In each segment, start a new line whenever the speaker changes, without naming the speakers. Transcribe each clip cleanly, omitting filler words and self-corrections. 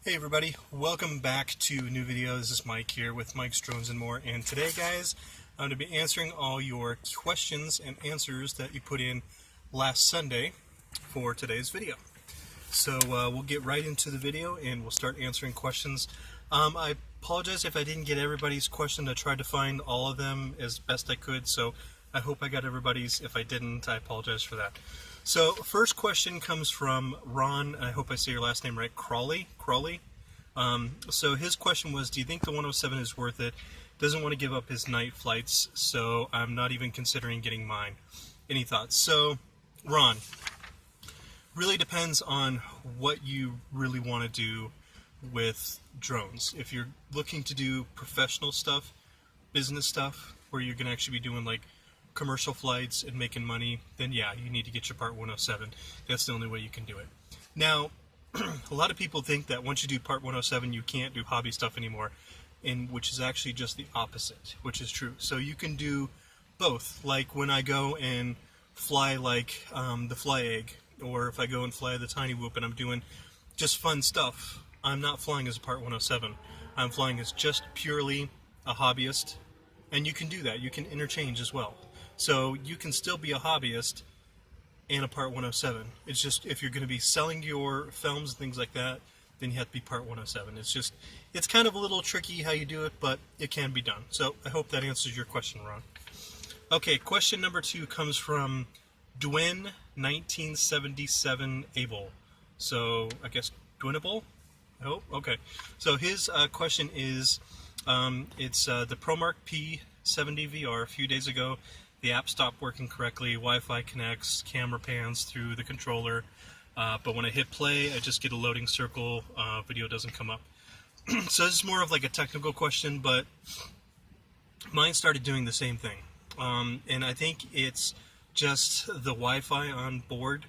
Hey everybody, welcome back to a new video. This is Mike here with Mike's Drones and More, and today guys I'm going to be answering all your questions and answers that you put in last Sunday for today's video. So we'll get right into the video and we'll start answering questions. I apologize if I didn't get everybody's question. I tried to find all of them as best I could, so I hope I got everybody's. If I didn't, I apologize for that. So first question comes from Ron, I hope I say your last name right, Crowley. So his question was, do you think the 107 is worth it? Doesn't want to give up his night flights, so I'm not even considering getting mine. Any thoughts? So Ron, really depends on what you really want to do with drones. If you're looking to do professional stuff, business stuff, where you're going to actually be doing like commercial flights and making money, then yeah, you need to get your Part 107. That's the only way you can do it. Now, a lot of people think that once you do Part 107, you can't do hobby stuff anymore, and which is actually just the opposite, which is true. So you can do both. Like when I go and fly like the Fly Egg, or if I go and fly the Tiny Whoop and I'm doing just fun stuff, I'm not flying as a Part 107. I'm flying as just purely a hobbyist, and you can do that. You can interchange as well. So you can still be a hobbyist and a Part 107. It's just if you're going to be selling your films and things like that, then you have to be Part 107. It's kind of a little tricky how you do it, but it can be done. So I hope that answers your question, Ron. Okay, question number 2 comes from Dwyn 1977 Abel. So I guess Dwinable? I hope. Okay. So his question is, it's the ProMark P70 VR. A few days ago, the app stopped working correctly, Wi-Fi connects, camera pans through the controller, but when I hit play, I just get a loading circle, video doesn't come up. So this is more of like a technical question, but mine started doing the same thing. And I think it's just the Wi-Fi on board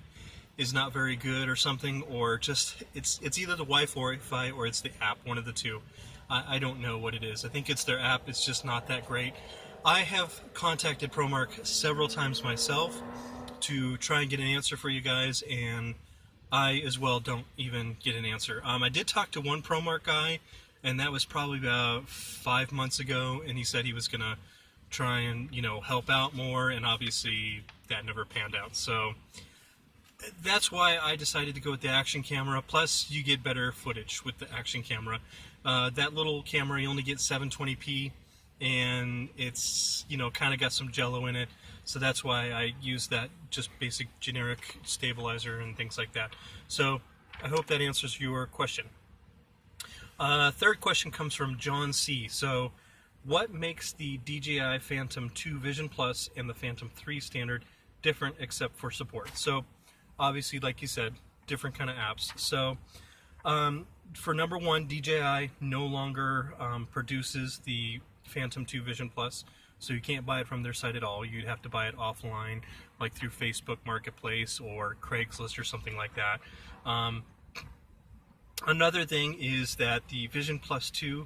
is not very good or something, or just, it's either the Wi-Fi or it's the app, one of the two. I don't know what it is. I think it's their app, it's just not that great. I have contacted ProMark several times myself to try and get an answer for you guys, and I as well don't even get an answer. I did talk to one ProMark guy, and that was probably about 5 months ago, and he said he was going to try and, help out more, and obviously that never panned out. So that's why I decided to go with the action camera. Plus, you get better footage with the action camera. That little camera, you only get 720p. And it's, kind of got some jello in it, so that's why I use that just basic generic stabilizer and things like that. So I hope that answers your question. Third question comes from Jon C. So what makes the DJI Phantom 2 Vision Plus and the Phantom 3 Standard different except for support? So obviously, like you said, different kind of apps. So for number one, DJI no longer produces the Phantom 2 Vision Plus, so you can't buy it from their site at all. You'd have to buy it offline, like through Facebook Marketplace or Craigslist or something like that. Another thing is that the Vision Plus 2,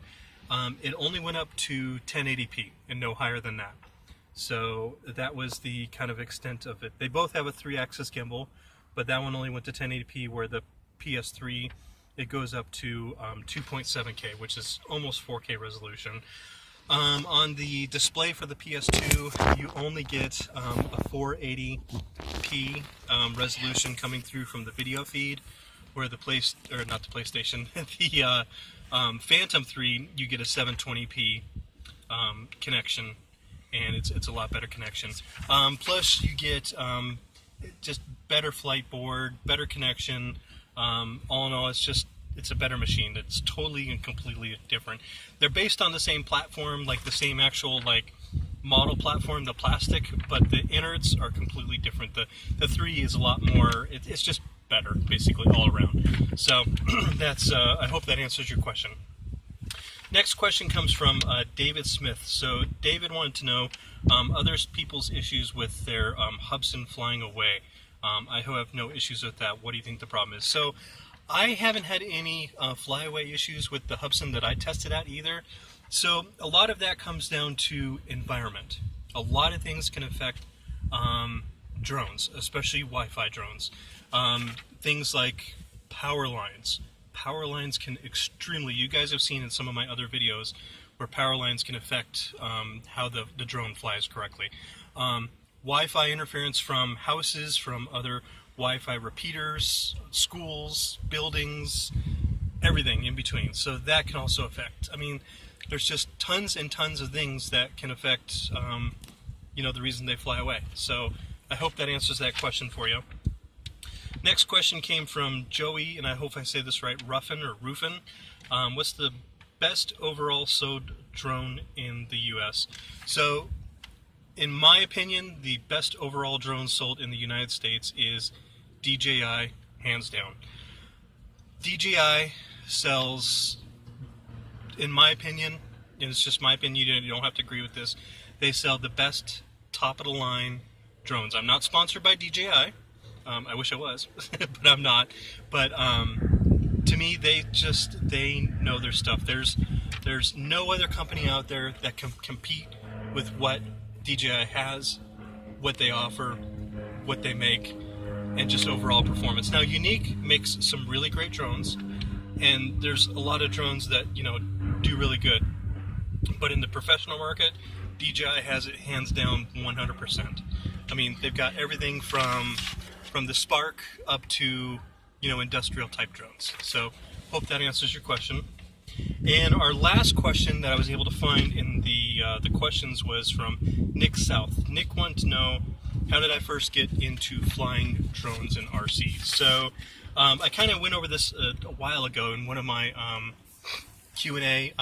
it only went up to 1080p and no higher than that. So that was the kind of extent of it. They both have a 3-axis gimbal, but that one only went to 1080p, where the PS3, it goes up to 2.7K, which is almost 4K resolution. On the display for the PS2, you only get a 480p resolution coming through from the video feed, where the the Phantom 3, you get a 720p connection, and it's a lot better connection. Plus, you get just better flight board, better connection. All in all, it's a better machine. It's totally and completely different. They're based on the same platform, like the same actual model platform, the plastic, but the innards are completely different. The 3 is a lot more, it's just better, basically, all around. So that's, I hope that answers your question. Next question comes from David Smith. So David wanted to know other people's issues with their Hubsan flying away. I have no issues with that. What do you think the problem is? So I haven't had any flyaway issues with the Hubsan that I tested out either. So a lot of that comes down to environment. A lot of things can affect drones, especially Wi-Fi drones. Things like power lines, power lines can extremely, you guys have seen in some of my other videos where power lines can affect how the drone flies correctly. Wi-Fi interference from houses, from other Wi-Fi repeaters, schools, buildings, everything in between. So that can also affect. I mean, there's just tons and tons of things that can affect, you know, the reason they fly away. So I hope that answers that question for you. Next question came from Joey, and I hope I say this right, Ruffin or Ruffin. What's the best overall sold drone in the US? So, in my opinion, the best overall drone sold in the United States is DJI, hands down. DJI sells, in my opinion, and it's just my opinion, you don't have to agree with this, they sell the best top-of-the-line drones. I'm not sponsored by DJI. I wish I was, but I'm not. But to me, they know their stuff. There's no other company out there that can compete with what DJI has, what they offer, what they make, and just overall performance. Now, Unique makes some really great drones, and there's a lot of drones that, you know, do really good. But in the professional market, DJI has it hands down 100%. I mean, they've got everything from the Spark up to, you know, industrial type drones. So hope that answers your question. And our last question that I was able to find in the questions was from Nick South. Nick wanted to know, how did I first get into flying drones and RCs? So I kind of went over this a while ago in one of my Q&A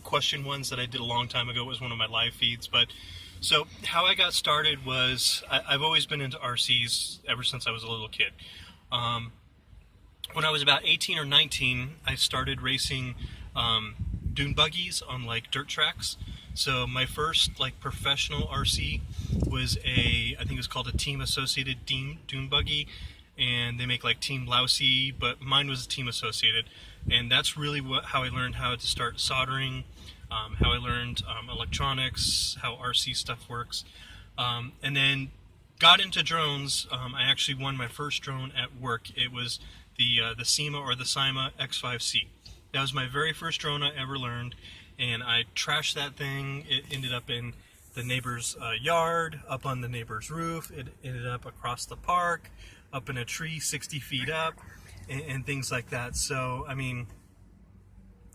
question ones that I did a long time ago. It was one of my live feeds. But so how I got started was I've always been into RCs ever since I was a little kid. When I was about 18 or 19, I started racing dune buggies on like dirt tracks. So my first like professional RC was I think it was called a Team Associated dune buggy, and they make like Team Lousy, but mine was a Team Associated, and that's really how I learned how to start soldering, how I learned electronics, how RC stuff works, and then got into drones. I actually won my first drone at work. It was the SEMA or the SIMA X5C. That was my very first drone I ever learned, and I trashed that thing. It ended up in the neighbor's yard, up on the neighbor's roof. It ended up across the park, up in a tree 60 feet up, and things like that. So, I mean,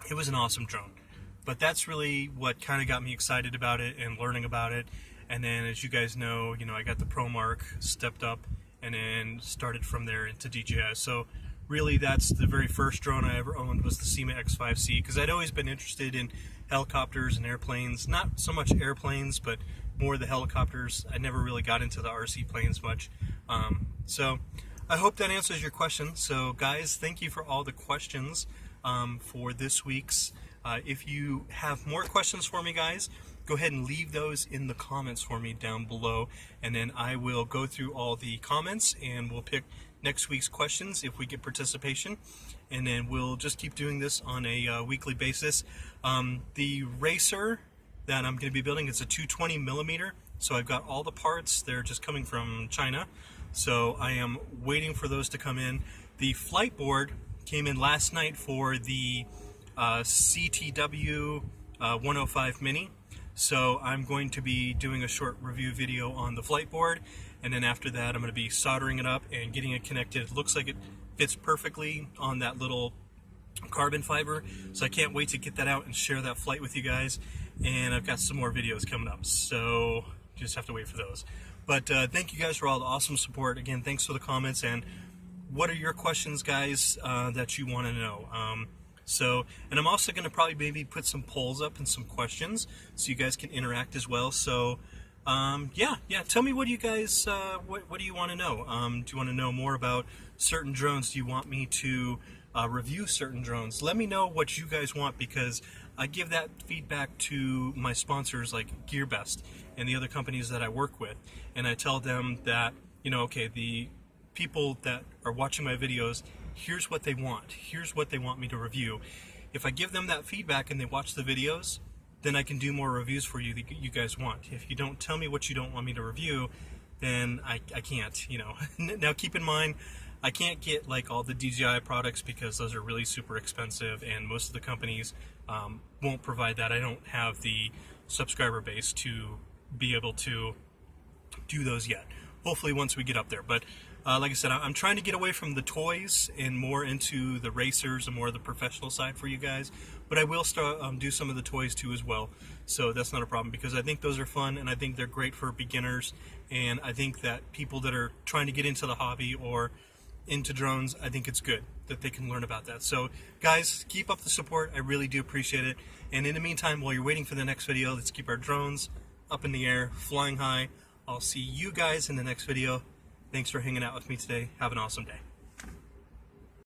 it was an awesome drone. But that's really what kind of got me excited about it and learning about it. And then, as you guys know, I got the Pro Mark, stepped up, and then started from there into DJI. So really, that's the very first drone I ever owned, was the SEMA X5C, because I'd always been interested in helicopters and airplanes. Not so much airplanes, but more the helicopters. I never really got into the RC planes much. So I hope that answers your question. So guys, thank you for all the questions for this week's. If you have more questions for me, guys, go ahead and leave those in the comments for me down below, and then I will go through all the comments and we'll pick next week's questions if we get participation, and then we'll just keep doing this on a weekly basis. The racer that I'm going to be building is a 220 millimeter, so I've got all the parts. They're just coming from China, so I am waiting for those to come in. The flight board came in last night for the CTW 105 Mini. So I'm going to be doing a short review video on the flight board, and then after that I'm going to be soldering it up and getting it connected. It looks like it fits perfectly on that little carbon fiber, so I can't wait to get that out and share that flight with you guys. And I've got some more videos coming up, so you just have to wait for those. But thank you guys for all the awesome support. Again, thanks for the comments, and what are your questions, guys, that you want to know? And I'm also going to probably maybe put some polls up and some questions so you guys can interact as well. So, yeah, tell me, what do you guys, what do you want to know? Do you want to know more about certain drones? Do you want me to review certain drones? Let me know what you guys want, because I give that feedback to my sponsors like GearBest and the other companies that I work with. And I tell them that, okay, the people that are watching my videos, here's what they want. Here's what they want me to review. If I give them that feedback and they watch the videos, then I can do more reviews for you that you guys want. If you don't tell me what you don't want me to review, then I can't, Now keep in mind, I can't get like all the DJI products because those are really super expensive, and most of the companies won't provide that. I don't have the subscriber base to be able to do those yet. Hopefully once we get up there. But like I said, I'm trying to get away from the toys and more into the racers and more of the professional side for you guys. But I will start do some of the toys too as well. So that's not a problem, because I think those are fun, and I think they're great for beginners. And I think that people that are trying to get into the hobby or into drones, I think it's good that they can learn about that. So guys, keep up the support. I really do appreciate it. And in the meantime, while you're waiting for the next video, let's keep our drones up in the air, flying high. I'll see you guys in the next video. Thanks for hanging out with me today. Have an awesome day.